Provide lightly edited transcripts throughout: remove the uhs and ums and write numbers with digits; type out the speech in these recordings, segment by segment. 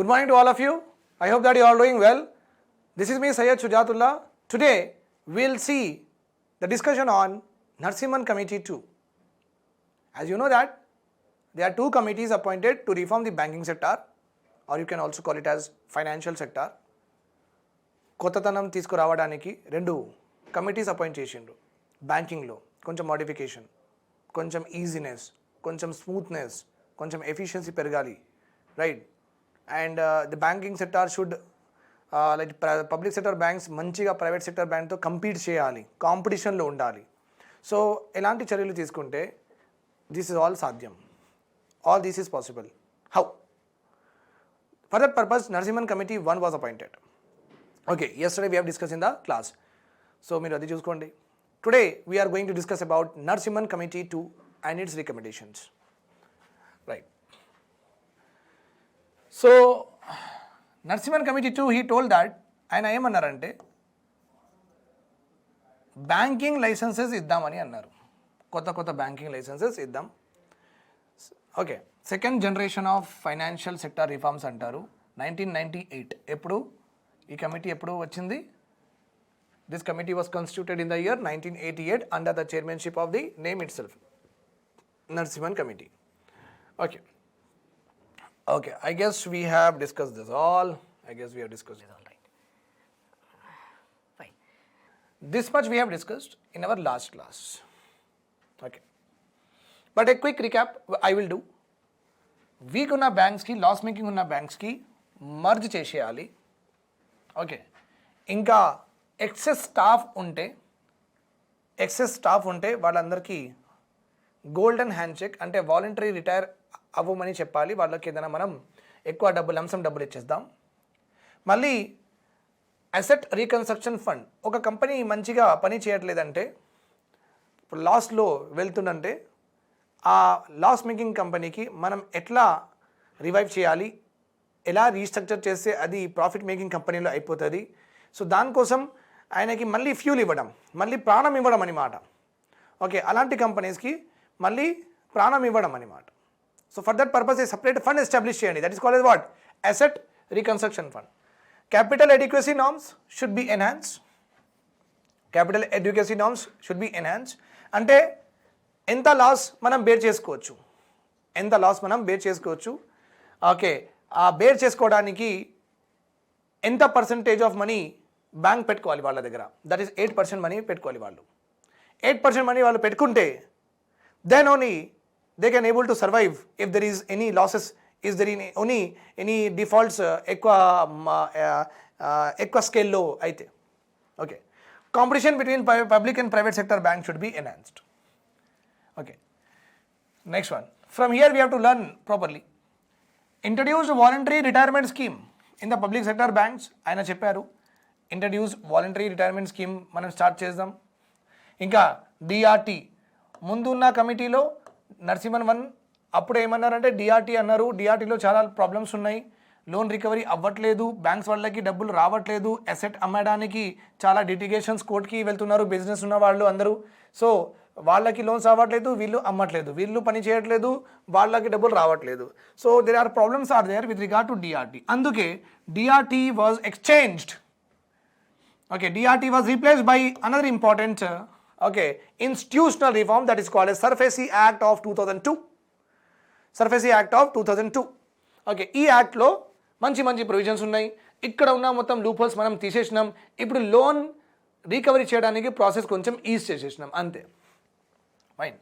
Good morning to all of you. I hope that you are all doing well. This is me, Sujath. Today, we'll see the discussion on Narasimham Committee 2. As you know that, there are two committees appointed to reform the banking sector, or you can also call it as financial sector. కొత్తతనం తీసుకురావడానికి రెండు committees appoint చేసిండ్రు. బ్యాంకింగ్లో కొంచెం modification, కొంచెం easiness, కొంచెం smoothness, కొంచెం efficiency పెరగాలి, right? And the banking sector should like public sector banks మంచిగా ప్రైవేట్ సెక్టర్ బ్యాంక్తో కంపీట్ చేయాలి, కాంపిటీషన్లో ఉండాలి. సో ఎలాంటి చర్యలు తీసుకుంటే దిస్ ఇస్ ఆల్ సాధ్యం, all this is possible. How? For that purpose Narasimhan committee 1 was appointed. Okay, yesterday we have discussed in the class. So, మీరు అది చూసుకోండి. Today we are going to discuss about Narasimham Committee 2 and its recommendations. Right. So, Narasimham Committee 2, he told that ఆయన ఏమన్నారంటే banking licences ఇద్దామని అన్నారు. కొత్త banking licences ఇద్దాం. Okay, second generation of financial sector reforms అంటారు. 1998 ఎప్పుడు ఈ కమిటీ ఎప్పుడు వచ్చింది? This committee was constituted in the year 1988 under the chairmanship of the name it self, Narasimhan committee. Okay, I guess we have discussed this all. Right. Fine. This much we have discussed in our last class. Okay. But a quick recap I will do. Weak ఉన్న బ్యాంక్స్కి, loss making ఉన్న బ్యాంక్స్కి merge చేసేయాలి. Okay, ఇంకా excess staff ఉంటే వాళ్ళందరికీ golden hand check అంటే voluntary retire అవ్వమని చెప్పాలి. వాళ్ళకి ఏదైనా మనం ఎక్కువ లంసం డబ్బులు ఇచ్చేద్దాం. మళ్ళీ అసెట్ రీకన్స్ట్రక్షన్ ఫండ్, ఒక కంపెనీ మంచిగా పని చేయట్లేదంటే, లాస్లో వెళ్తుందంటే, ఆ లాస్ మేకింగ్ కంపెనీకి మనం ఎట్లా రివైవ్ చేయాలి, ఎలా రీస్ట్రక్చర్ చేస్తే అది ప్రాఫిట్ మేకింగ్ కంపెనీలో అయిపోతుంది. సో దానికోసం ఆయనకి మళ్ళీ ఫ్యూల్ ఇవ్వడం, మళ్ళీ ప్రాణం ఇవ్వడం అన్నమాట. ఓకే, అలాంటి కంపెనీస్కి మళ్ళీ ప్రాణం ఇవ్వడం అన్నమాట. So for that purpose a separate fund establish చేయండి. That is called as what? Asset reconstruction fund. Capital adequacy norms should be enhance. అంటే ఎంత లాస్ మనం బేర్ చేసుకోవచ్చు, ఓకే, ఆ బేర్ చేసుకోవడానికి ఎంత పర్సంటేజ్ ఆఫ్ మనీ బ్యాంక్ పెట్టుకోవాలి వాళ్ళ దగ్గర. దట్ ఈస్ 8% మనీ పెట్టుకోవాలి వాళ్ళు. 8% మనీ వాళ్ళు పెట్టుకుంటే then only they can able to survive if there is any losses, is there any defaults ఎక్కువ స్కేల్లో అయితే. Okay, competition between public and private sector bank should be enhanced. Okay, next one. From here we have to learn properly. Introduced voluntary retirement scheme in the public sector banks. ఆయన చెప్పారు introduce voluntary retirement scheme మనం start చేద్దాం. ఇంకా DRT, ముందున్న కమిటీలో నరసింహన్ 1 అప్పుడు ఏమన్నారంటే DRT అన్నారు. డిఆర్టీలో చాలా ప్రాబ్లమ్స్ ఉన్నాయి, లోన్ రికవరీ అవ్వట్లేదు, బ్యాంక్స్ వాళ్ళకి డబ్బులు రావట్లేదు, అసెట్ అమ్మడానికి చాలా లిటిగేషన్స్ కోర్టుకి వెళ్తున్నారు బిజినెస్ ఉన్న వాళ్ళు అందరూ. సో వాళ్ళకి లోన్స్ అవ్వట్లేదు, వీళ్ళు అమ్మట్లేదు, వీళ్ళు పని చేయట్లేదు, వాళ్ళకి డబ్బులు రావట్లేదు. So there are problems are there with regard to DRT. అందుకే DRT was exchanged. Okay, DRT was replaced by another important institutional reform that is called as SARFAESI act of 2002. Okay, ఈ యాక్ట్లో మంచి ప్రొవిజన్స్ ఉన్నాయి. ఇక్కడ ఉన్న మొత్తం loop holes మనం తీసేసినాం. ఇప్పుడు లోన్ రికవరీ చేయడానికి ప్రాసెస్ కొంచెం ఈజ్ చేసేసినాం, అంతే. ఫైన్.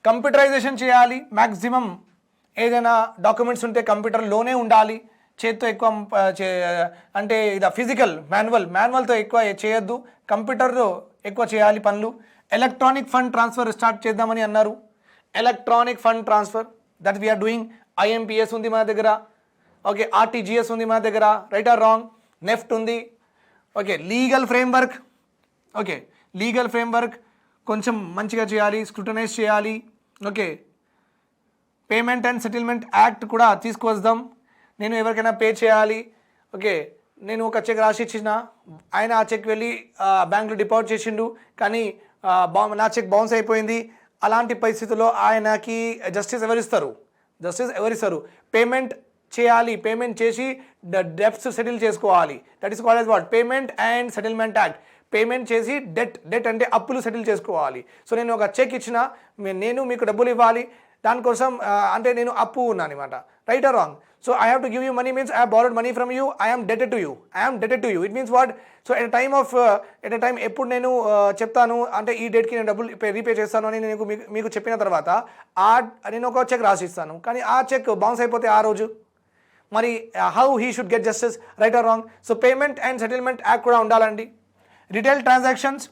కంప్యూటరైజేషన్ చేయాలి. మ్యాక్సిమం ఏదైనా డాక్యుమెంట్స్ ఉంటే కంప్యూటర్లోనే ఉండాలి. చేత్తో ఎక్కువ అంటే ఇది ఫిజికల్ మాన్యువల్తో ఎక్కువ చేయొద్దు, కంప్యూటర్లో ఎక్కువ చేయాలి పనులు. ఎలక్ట్రానిక్ ఫండ్ ట్రాన్స్ఫర్ స్టార్ట్ చేద్దామని అన్నారు. Electronic fund transfer that we're doing. IMPS ఉంది మన దగ్గర, ఓకే, ఆర్టీజీఎస్ ఉంది మన దగ్గర, రైట్ ఆర్ రాంగ్, నెఫ్ట్ ఉంది. ఓకే, లీగల్ ఫ్రేమ్వర్క్ కొంచెం మంచిగా చేయాలి, స్క్రూటనైజ్ చేయాలి. Okay, payment and settlement act కూడా తీసుకువద్దాం. నేను ఎవరికైనా పే చేయాలి, ఓకే, నేను ఒక చెక్ రాసి ఇచ్చిన, ఆయన ఆ చెక్ వెళ్ళి బ్యాంకులో డిపాజిట్ చేసిండు, కానీ నా చెక్ బౌన్స్ అయిపోయింది. అలాంటి పరిస్థితుల్లో ఆయనకి జస్టిస్ ఎవరిస్తారు? పేమెంట్ చేయాలి, పేమెంట్ చేసి డెబ్ట్స్ సెటిల్ చేసుకోవాలి. That is called as what? Payment and settlement act. Payment చేసి డెట్ అంటే అప్పులు సెటిల్ చేసుకోవాలి. సో నేను ఒక చెక్ ఇచ్చిన, నేను మీకు డబ్బులు ఇవ్వాలి, దానికోసం అంటే నేను అప్పు ఉన్నాను అనమాట. Right or wrong? So I have to give you money means I have borrowed money from you, I am debted to you. It means what? So at a time ఎప్పుడు నేను చెప్తాను అంటే ఈ డేట్కి నేను డబ్బులు రీపే చేస్తాను అని నేను మీకు చెప్పిన తర్వాత నేను ఒక చెక్ రాసిస్తాను, కానీ ఆ చెక్ బౌన్స్ అయిపోతే ఆ రోజు మరి how he should get justice? Right or wrong? So payment and settlement act కూడా ఉండాలండి. రిటైల్ ట్రాన్సాక్షన్స్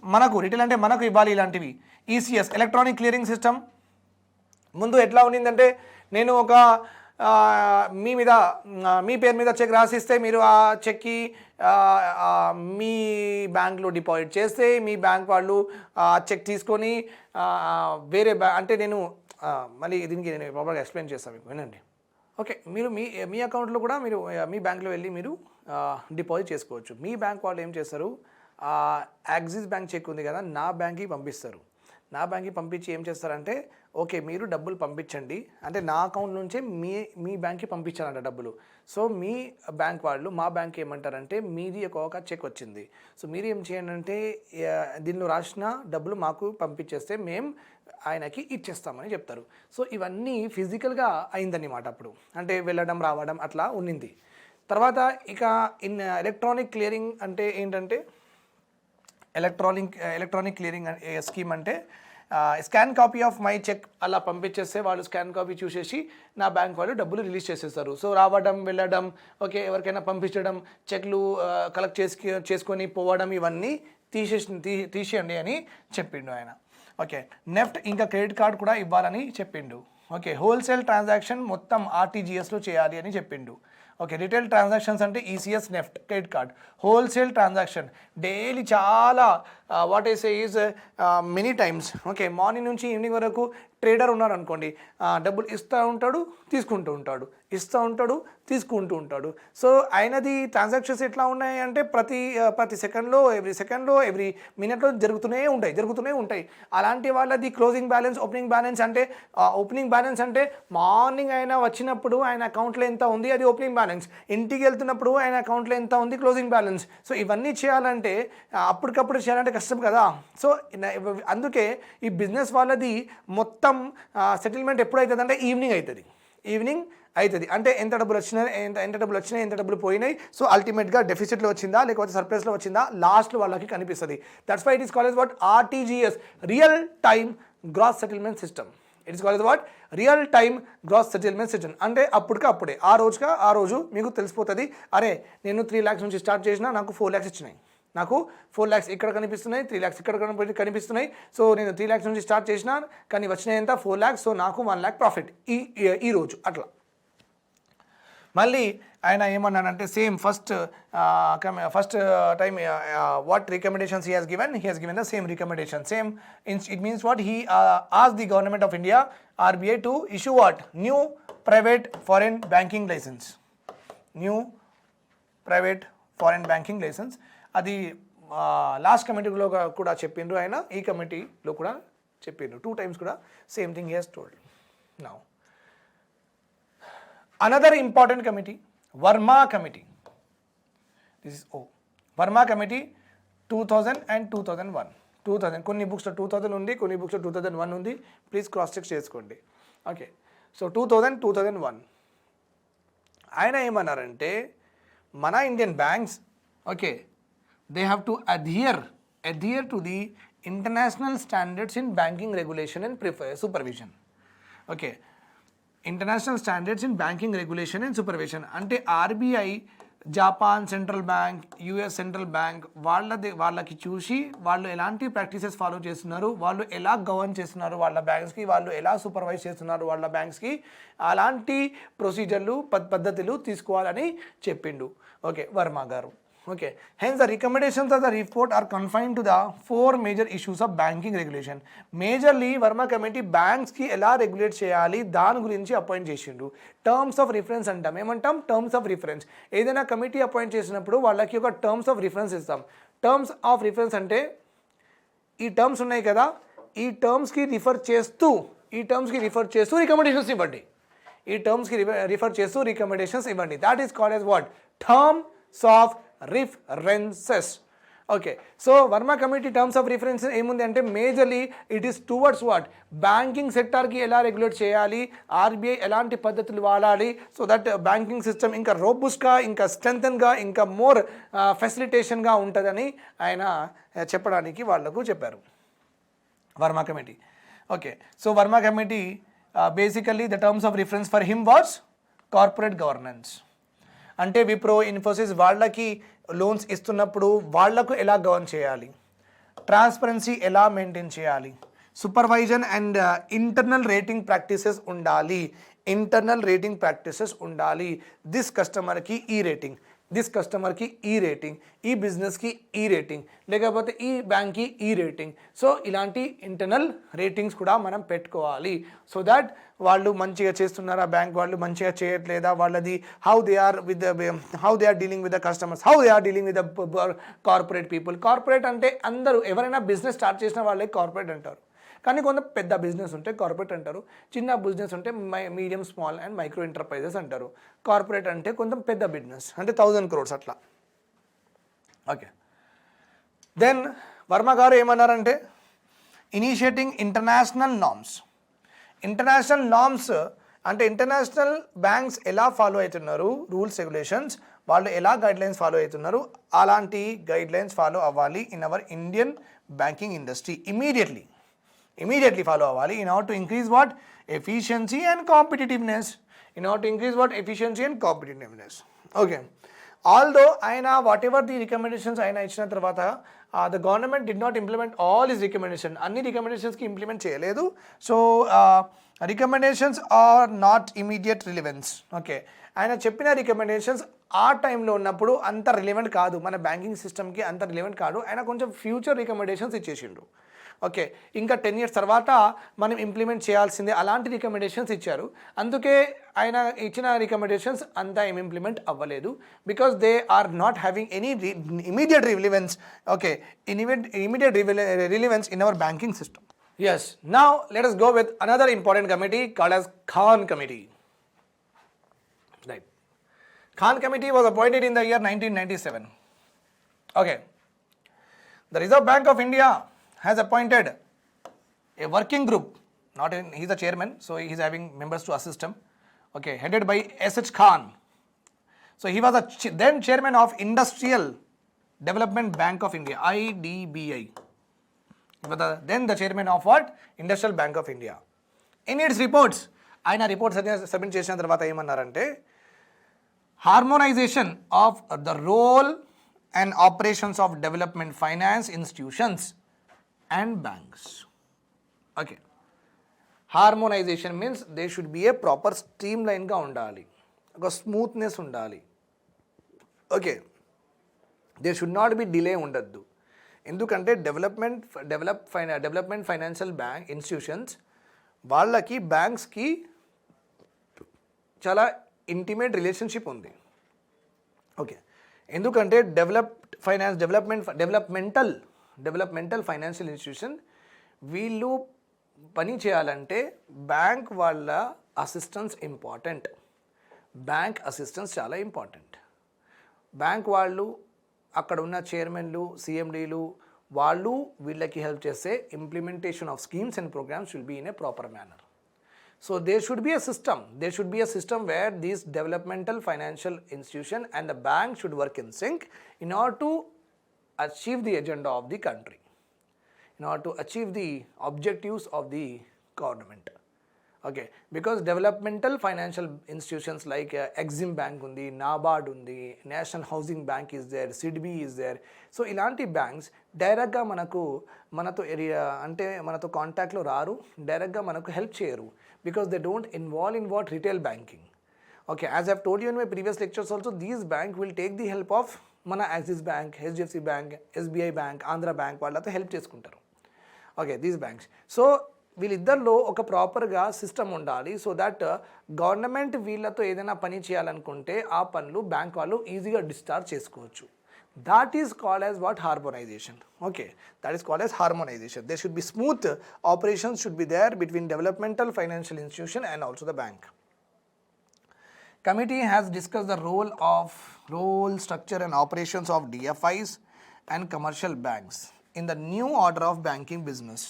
రిటైల్ అంటే మనకు ఇవ్వాలి ఇలాంటివి. ECS, electronic clearing system. ముందు ఎట్లా ఉండిందంటే నేను ఒక మీ పేరు మీద చెక్ రాసిస్తే మీరు ఆ చెక్కి మీ బ్యాంక్లో డిపాజిట్ చేస్తే మీ బ్యాంక్ వాళ్ళు ఆ చెక్ తీసుకొని వేరే అంటే నేను మళ్ళీ దీనికి నేను ప్రాపర్గా ఎక్స్ప్లెయిన్ చేస్తాను మీకు, వినండి. ఓకే, మీరు మీ అకౌంట్లో కూడా మీరు మీ బ్యాంక్లో వెళ్ళి మీరు డిపాజిట్ చేసుకోవచ్చు. మీ బ్యాంక్ వాళ్ళు ఏం చేస్తారు, యాక్సిస్ బ్యాంక్ చెక్ ఉంది కదా, నా బ్యాంక్కి పంపిస్తారు. నా బ్యాంక్కి పంపించి ఏం చేస్తారంటే, ఓకే మీరు డబ్బులు పంపించండి అంటే నా అకౌంట్ నుంచే మీ బ్యాంక్కి పంపించాలంట డబ్బులు. సో మీ బ్యాంక్ వాళ్ళు మా బ్యాంక్ ఏమంటారంటే, మీది ఒక చెక్ వచ్చింది, సో మీరు ఏం చేయండి అంటే దీనిలో రాసిన డబ్బులు మాకు పంపించేస్తే మేము ఆయనకి ఇచ్చేస్తామని చెప్తారు. సో ఇవన్నీ ఫిజికల్గా అయిందన్నమాట అప్పుడు, అంటే వెళ్ళడం రావడం అట్లా ఉన్నింది. తర్వాత ఇక ఎలక్ట్రానిక్ క్లియరింగ్ అంటే ఏంటంటే, ఎలక్ట్రానిక్ క్లియరింగ్ స్కీమ్ అంటే scan copy of my cheque అలా పంపించేస్తే వాళ్ళు స్కాన్ కాపీ చూసేసి నా బ్యాంక్ వాళ్ళు డబ్బులు రిలీజ్ చేసేస్తారు. సో రావడం వెళ్ళడం, ఓకే ఎవరికైనా పంపించడం, చెక్లు కలెక్ట్ చేసుకొని పోవడం ఇవన్నీ తీసేయండి అని చెప్పిండు ఆయన. ఓకే, నెఫ్ట్ ఇంకా క్రెడిట్ కార్డ్ కూడా ఇవ్వాలని చెప్పిండు. ఓకే, హోల్సేల్ ట్రాన్సాక్షన్ మొత్తం ఆర్టీజీఎస్లో చేయాలి అని చెప్పిండు. ఓకే, రిటైల్ ట్రాన్సాక్షన్స్ అంటే ECS, NEFT, credit card. Wholesale transaction daily చాలా what I say is many times. Okay, morning నుంచి ఈవినింగ్ వరకు ట్రేడర్ ఉన్నాడు అనుకోండి, డబ్బులు ఇస్తూ ఉంటాడు తీసుకుంటూ ఉంటాడు, ఇస్తూ ఉంటాడు తీసుకుంటూ ఉంటాడు. సో ఆయనది ట్రాన్సాక్షన్స్ ఎట్లా ఉన్నాయి అంటే ప్రతి సెకండ్లో ఎవ్రీ మినిట్లో జరుగుతూనే ఉంటాయి. అలాంటి వాళ్ళది క్లోజింగ్ బ్యాలెన్స్, ఓపెనింగ్ బ్యాలెన్స్ అంటే మార్నింగ్ ఆయన వచ్చినప్పుడు ఆయన అకౌంట్లో ఎంత ఉంది అది ఓపెనింగ్ బ్యాలెన్స్, ఇంటికి వెళ్తున్నప్పుడు ఆయన అకౌంట్లో ఎంత ఉంది క్లోజింగ్ బ్యాలెన్స్. సో ఇవన్నీ చేయాలంటే అప్పటికప్పుడు చేయాలంటే కష్టం కదా. సో అందుకే ఈ బిజినెస్ వాళ్ళది మొత్తం సెటిల్మెంట్ ఎప్పుడు అవుతుంది అంటే ఈవినింగ్ అవుతుంది. అంటే ఎంత డబ్బులు వచ్చినాయి, ఎంత డబ్బులు పోయినాయి, సో అల్టిమేట్గా డెఫిసిట్లో వచ్చిందా లేకపోతే సర్ప్లస్లో వచ్చిందా లాస్ట్లో వాళ్ళకి కనిపిస్తుంది. That's why it is called as what? RTGS, real time gross settlement system. It is called as what? Real time gross settlement system. అంటే అప్పుడే ఆ రోజు మీకు తెలిసిపోతుంది, అరే నేను 3 lakhs నుంచి స్టార్ట్ చేసినా నాకు 4 lakhs ఇచ్చినాయి, నాకు 4 lakhs ఇక్కడ కనిపిస్తున్నాయి, 3 lakhs ఇక్కడ కనిపిస్తున్నాయి. సో నేను 3 lakhs నుంచి స్టార్ట్ చేసిన కానీ వచ్చినాయి ఎంత 4 lakhs, సో నాకు 1 lakh ప్రాఫిట్ ఈ రోజు అట్లా. మళ్ళీ ఆయన ఏమన్నానంటే same first time what recommendations he has given the same recommendation. It means what? He asked the government of India, RBI, to issue what? New private foreign banking license. అది last కమిటీలో కూడా చెప్పిండ్రు ఆయన, ఈ కమిటీలో కూడా చెప్పిండ్రు. 2 times కూడా same thing he has told. Now another important committee, Verma committee. Verma committee 2000 and 2001. 2000 కొన్ని బుక్స్లో 2000 ఉంది, కొన్ని బుక్స్లో 2001 ఉంది. ప్లీజ్ క్రాస్ చెక్ చేసుకోండి. ఓకే, సో 2001 ఆయన ఏమన్నారంటే, మన Indian banks okay they have to adhere to the international standards in banking regulation and supervision. Okay, international standards in banking regulation and supervision అంటే RBI, Japan central bank, US central bank వాళ్ళకి చూసి వాళ్ళు ఎలాంటి practices follow చేస్తున్నారు, వాళ్ళు ఎలా govern చేస్తున్నారు వాళ్ళ బ్యాంక్స్కి, వాళ్ళు ఎలా సూపర్వైజ్ చేస్తున్నారు వాళ్ళ బ్యాంక్స్కి, అలాంటి ప్రొసీజర్లు పద్ధతులు తీసుకోవాలని చెప్పిండు. ఓకే, వర్మ గారు. Okay, hence the recommendations of the report are confined to the 4 major issues of banking regulation. Majorly Verma committee banks ki ela regulate cheyali దాని గురించి అపాయింట్ చేసిండు. టర్మ్స్ ఆఫ్ రిఫరెన్స్ అంటాం. ఏమంటాం? Terms of reference. ఏదైనా committee appoint చేసినప్పుడు వాళ్ళకి ఒక terms of reference ఇస్తాం. టర్మ్స్ ఆఫ్ రిఫరెన్స్ అంటే ఈ టర్మ్స్ ఉన్నాయి కదా, ఈ టర్మ్స్కి రిఫర్ చేస్తూ రికమెండేషన్స్ ఇవ్వండి. ఈ టర్మ్స్కి రిఫర్ చేస్తూ రికమెండేషన్స్ ఇవ్వండి. That is called as what? Terms of references. Okay, so Varma committee terms of reference ఏముంది అంటే majorly it is towards what? Banking సెక్టార్కి ఎలా రెగ్యులేట్ చేయాలి, ఆర్బీఐ ఎలాంటి పద్ధతులు వాడాలి, సో దట్ బ్యాంకింగ్ సిస్టమ్ ఇంకా రోబుస్ట్గా, ఇంకా స్ట్రెంగ్తన్గా, ఇంకా మోర్ ఫెసిలిటేషన్గా ఉంటుందని ఆయన చెప్పడానికి వాళ్లకు చెప్పారు Varma committee. Okay, so Varma committee basically the terms of reference for him was corporate governance. అంటే విప్రో, ఇన్ఫోసిస్ వాళ్ళకి లోన్స్ ఇస్తున్నప్పుడు వాళ్లకు ఎలా గవర్న్ చేయాలి, ట్రాన్స్పరెన్సీ ఎలా మెయింటైన్ చేయాలి, supervision and internal rating practices ఉండాలి, దిస్ కస్టమర్కి ఈ రేటింగ్, దిస్ కస్టమర్కి ఈ రేటింగ్, ఈ బిజినెస్కి ఈ రేటింగ్, లేకపోతే ఈ బ్యాంక్కి ఈ రేటింగ్. సో ఇలాంటి ఇంటర్నల్ రేటింగ్స్ కూడా మనం పెట్టుకోవాలి. సో దాట్ వాళ్ళు మంచిగా చేస్తున్నారా, బ్యాంక్ వాళ్ళు మంచిగా చేయట్లేదా, వాళ్ళది how they are dealing with the customers, how they are dealing with the corporate people. Corporate అంటే అందరూ ఎవరైనా బిజినెస్ స్టార్ట్ చేసిన వాళ్ళే కార్పొరేట్ అంటారు. కానీ కొంత పెద్ద బిజినెస్ ఉంటే కార్పొరేట్ అంటారు, చిన్న బిజినెస్ ఉంటే medium, small and micro enterprises అంటారు. కార్పొరేట్ అంటే కొంచెం పెద్ద బిజినెస్ అంటే 1000 crores అట్లా. ఓకే, దెన్ వర్మ గారు ఏమన్నారంటే initiating international norms. International norms అంటే ఇంటర్నేషనల్ బ్యాంక్స్ ఎలా ఫాలో అవుతున్నారు, రూల్స్ రెగ్యులేషన్స్, వాళ్ళు ఎలా గైడ్లైన్స్ ఫాలో అవుతున్నారు, అలాంటి గైడ్లైన్స్ ఫాలో అవ్వాలి in our Indian banking industry. Immediately follow అవ్వాలి in order to increase what? Efficiency and competitiveness. Okay, although ఆయన whatever the recommendations ఆయన ఇచ్చిన తర్వాత the government did not implement all his recommendations, అన్ని రికమెండేషన్స్కి ఇంప్లిమెంట్ చేయలేదు. So recommendations are not immediate relevance. Okay, ఆయన చెప్పిన రికమెండేషన్స్ ఆ టైంలో ఉన్నప్పుడు అంత రిలవెంట్ కాదు, మన బ్యాంకింగ్ సిస్టమ్కి అంత రిలవెంట్ కాదు. ఆయన కొంచెం ఫ్యూచర్ రికమెండేషన్స్ ఇచ్చేసిండ్రు. ఓకే, ఇంకా 10 years తర్వాత మనం ఇంప్లిమెంట్ చేయాల్సిందే అలాంటి రికమెండేషన్స్ ఇచ్చారు. అందుకే ఆయన ఇచ్చిన రికమెండేషన్స్ అంతా ఏం ఇంప్లిమెంట్ అవ్వలేదు, because they are not having any immediate relevance. Okay, immediate relevance in our banking system. Yes, now let us go with another important committee called as Khan Committee. Right, Khan Committee was appointed in the year 1997. Okay, the Reserve Bank of India has appointed a working group, he's the chairman, so he's having members to assist him. Okay, headed by S.H. Khan. So he was then chairman of Industrial Development Bank of India, IDBI. Then the chairman of what? Industrial Bank of India. In its reports, ఆయన reports submit చేసిన తర్వాత ఏమన్నారంటే harmonisation of the role and operations of development finance institutions and banks. Okay, harmonization means there should be a proper streamline ga undali, oka smoothness undali. Okay, there should not be delay undaddu, endukante development financial bank institutions vallaki banks ki chala intimate relationship undi. Okay, endukante developmental financial institution వీళ్ళు పని చేయాలంటే bank వాళ్ళ assistance important. Bank assistance చాలా important. Bank వాళ్ళు అక్కడ ఉన్న చైర్మన్లు, సిఎండీలు వాళ్ళు వీళ్ళకి హెల్ప్ చేస్తే implementation of schemes and programmes will be in a proper manner. So there should be a system where these developmental financial institution and the bank should work in sync in order to achieve the agenda of the country, in order to achieve the objectives of the government. Okay, because developmental financial institutions like Exim Bank undi, NABARD undi, National Housing Bank is there, SIDBI is there. So ilanti banks direct ga manato area ante manato contact lo raru, direct ga manaku help cheyaru, because they don't involve in what retail banking. Okay, as I've told you in my previous lectures also, these bank will take the help of మన axis bank, HDFC bank, SBI bank, Andhra bank వాళ్ళతో help చేసుకుంటారు. Okay, these banks. So వీళ్ళిద్దరిలో ఒక ప్రాపర్గా system ఉండాలి, so that government వీళ్ళతో ఏదైనా పని చేయాలనుకుంటే ఆ పనులు బ్యాంక్ వాళ్ళు ఈజీగా డిశ్చార్జ్ చేసుకోవచ్చు. That is called as what? Harmonisation. Okay, that is called as harmonisation. They should be smooth operations should be there between developmental financial institution and also the bank. committee has discussed the role, structure and operations of DFIs and commercial banks in the new order of banking business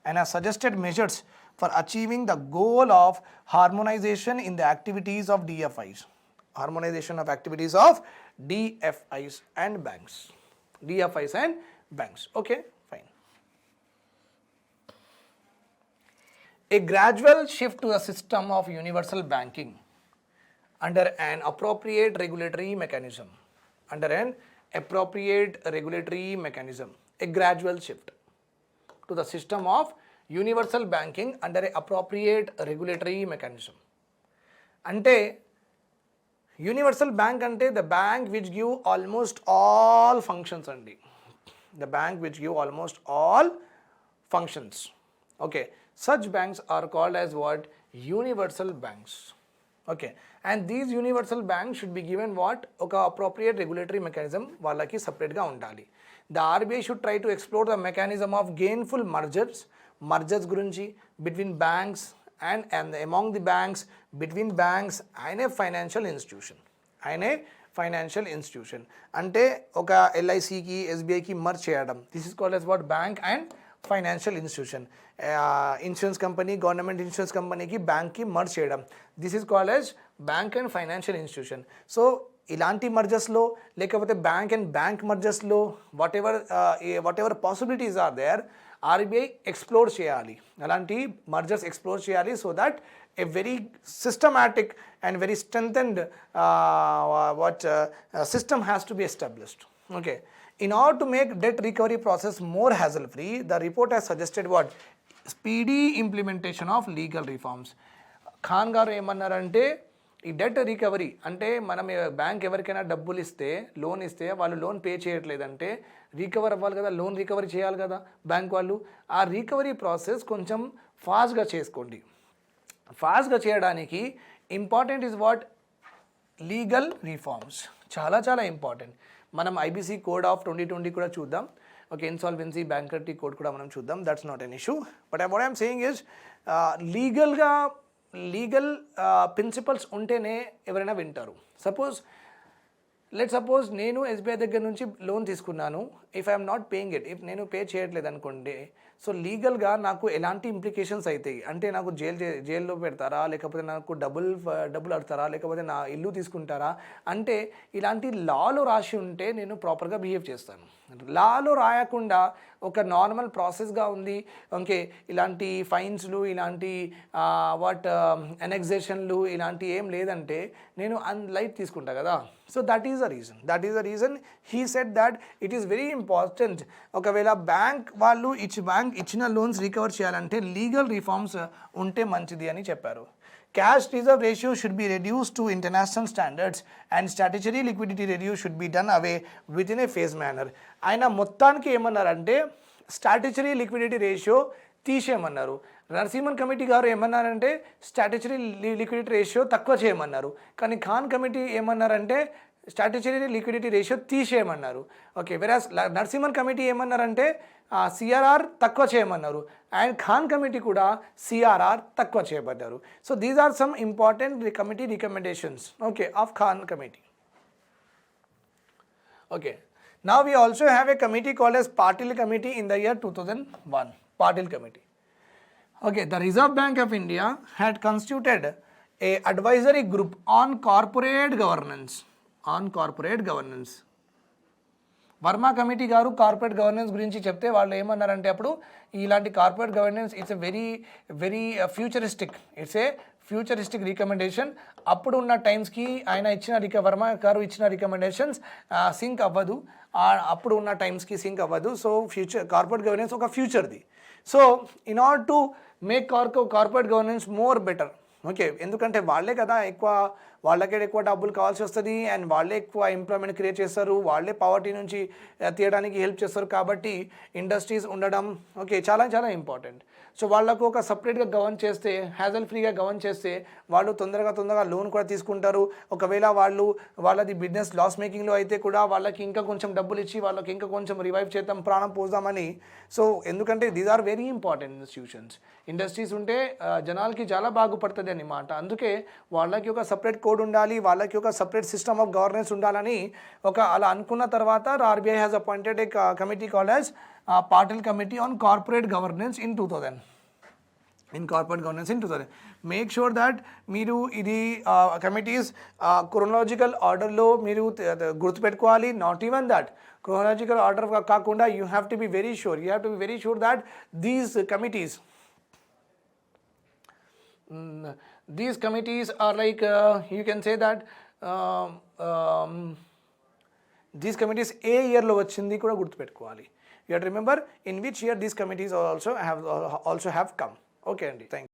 and has suggested measures for achieving the goal of harmonization in the activities of DFIs. Harmonization of activities of DFIs and banks. DFIs and banks. Okay, fine. A gradual shift to the system of universal banking under an appropriate regulatory mechanism. Under an appropriate regulatory mechanism. A gradual shift to the system of universal banking under an appropriate regulatory mechanism. Ante universal bank ante the bank which give almost all functions andi. The bank which give almost all functions. Okay, such banks are called as what? Universal banks. Okay, and these universal banks should be given what? Oka appropriate regulatory mechanism వాళ్ళకి separate గా ఉండాలి. The RBI should try to explore the mechanism of gainful mergers గురించి between banks and among the banks, between banks and a financial institution. అంటే ఒక LICకి SBIకి merge చేయడం. This is called as what? Bank and financial institution. Insurance company government insurance కంపెనీకి బ్యాంక్కి merge చేయడం. This is called as bank and financial institution. So ఇలాంటి మర్జెస్లో లేకపోతే bank and bank మర్జెస్లో whatever possibilities are there RBI explore చేయాలి. అలాంటి mergers explore చేయాలి so that a very systematic and very strengthened system has to be established. Okay, in order to make debt recovery process more hassle free, the report has suggested what? Speedy implementation of legal reforms. Khan గారు ఏమన్నారంటే ఈ debt recovery అంటే మనం bank ఎవరికైనా డబ్బులు ఇస్తే loan ఇస్తే వాళ్ళు లోన్ పే చేయట్లేదంటే రికవర్ అవ్వాలి కదా, లోన్ రికవరీ చేయాలి కదా బ్యాంక్ వాళ్ళు. ఆ రికవరీ ప్రాసెస్ కొంచెం ఫాస్ట్గా చేసుకోండి. ఫాస్ట్గా చేయడానికి important is what? Legal reforms. చాలా చాలా ఇంపార్టెంట్. మనం ఐబీసీ కోడ్ ఆఫ్ 2020 కూడా చూద్దాం. ఓకే, ఇన్సాల్వెన్సీ బ్యాంక్రప్టసీ కోడ్ కూడా మనం చూద్దాం. That's not an issue. But what I'm saying is legal principles ఉంటేనే ఎవరైనా వింటారు. సపోజ్ నేను ఎస్బీఐ దగ్గర నుంచి లోన్ తీసుకున్నాను. If I'm not paying it, if నేను పే చేయట్లేదు అనుకోండి, సో లీగల్గా నాకు ఎలాంటి ఇంప్లికేషన్స్ అవుతాయి అంటే నాకు జైల్లో పెడతారా, లేకపోతే నాకు డబ్బులు అడతారా, లేకపోతే నా ఇల్లు తీసుకుంటారా అంటే ఇలాంటి లాలో రాసి ఉంటే నేను ప్రాపర్గా బిహేవ్ చేస్తాను. లాలో రాయకుండా ఒక నార్మల్ ప్రాసెస్గా ఉంది ఓకే, ఇలాంటి ఫైన్స్లు ఇలాంటి అనెక్సేషన్లు ఇలాంటి ఏం లేదంటే నేను లైట్ తీసుకుంటా కదా. So that is the reason he said that it is very important. ఒకవేళ బ్యాంక్ వాళ్ళు ఇచ్చిన లోన్స్ రికవర్ చేయాలంటే లీగల్ రిఫార్మ్స్ ఉంటే మంచిది అని చెప్పారు. Cash reserve ratio should be reduced to international standards and statutory liquidity review should be done away within a phased manner. ఆయన మొత్తానికి ఏమన్నారంటే స్టాట్యుటరీ లిక్విడిటీ రేషియో తీసేయమన్నారు. నరసింహన్ కమిటీ గారు ఏమన్నారంటే స్టాట్యుటరీ లిక్విడిటీ రేషియో తక్కువ చేయమన్నారు. కానీ ఖాన్ కమిటీ ఏమన్నారంటే స్టాట్యుటరీ లిక్విడిటీ రేషియో తీసేయమన్నారు. ఓకే, వెరాస్ నరసింహన్ కమిటీ ఏమన్నారంటే సిఆర్ఆర్ తక్కువ చేయమన్నారు అండ్ ఖాన్ కమిటీ కూడా సిఆర్ఆర్ తక్కువ చేయబడ్డారు. So these are some important committee recommendations okay of Khan committee. Okay, now we also have a committee called as Patil Committee in the year 2001. Patil Committee. Okay, the Reserve Bank of India had constituted a advisory group on corporate governance. Verma committee గారు corporate governance గురించి చెప్తే వాళ్ళు ఏమన్నారంటే అప్పుడు ఇలాంటి corporate governance it's very futuristic recommendation. అప్పుడు ఉన్న టైమ్స్కి ఆయన వర్మా గారు ఇచ్చిన రికమెండేషన్స్ సింక్ అవ్వదు, అప్పుడు ఉన్న టైమ్స్కి సింక్ అవ్వదు. సో కార్పొరేట్ గవర్నెన్స్ ఒక ఫ్యూచర్ది. So in order to make corporate governance more better okay, ఎందుకంటే వాళ్ళకే ఎక్కువ డబ్బులు కావాల్సి వస్తుంది అండ్ వాళ్ళే ఎక్కువ ఎంప్లాయ్మెంట్ క్రియేట్ చేస్తారు, వాళ్ళే పావర్టీ నుంచి తీయడానికి హెల్ప్ చేస్తారు. కాబట్టి ఇండస్ట్రీస్ ఉండడం ఓకే చాలా చాలా ఇంపార్టెంట్. సో వాళ్ళకు ఒక సపరేట్గా గవర్న్ చేస్తే, హ్యాజల్ ఫ్రీగా గవర్న్ చేస్తే వాళ్ళు తొందరగా లోన్ కూడా తీసుకుంటారు. ఒకవేళ వాళ్ళది బిజినెస్ లాస్ మేకింగ్లో అయితే కూడా వాళ్ళకి ఇంకా కొంచెం డబ్బులు ఇచ్చి వాళ్ళకి ఇంకా కొంచెం రివైవ్ చేద్దాం, ప్రాణం పోదామని. సో ఎందుకంటే these are very important institutions. Industries ఉంటే జనాలకి చాలా బాగుపడుతుంది అన్నమాట. అందుకే వాళ్ళకి ఒక సపరేట్ కోడ్ బోర్డు ఉండాలి, వాళ్ళకి ఒక సపరేట్ సిస్టమ్ ఆఫ్ గవర్నెన్స్ ఉండాలని అలా అనుకున్న తర్వాత RBI has appointed A committee called as Patil committee on corporate governance in 2000. In corporate governance in 2000. Make sure that మీరు ఇది కమిటీస్ క్రోనాలజికల్ ఆర్డర్లో మీరు గుర్తుపెట్టుకోవాలి. Not even that chronological order కాకుండా you have to be very sure that these committees are like you can say that these committees ఏ ఇయర్లో వచ్చింది కూడా గుర్తుపెట్టుకోవాలి. You have to remember in which year these committees also have come. Okay, Andy. Thank you.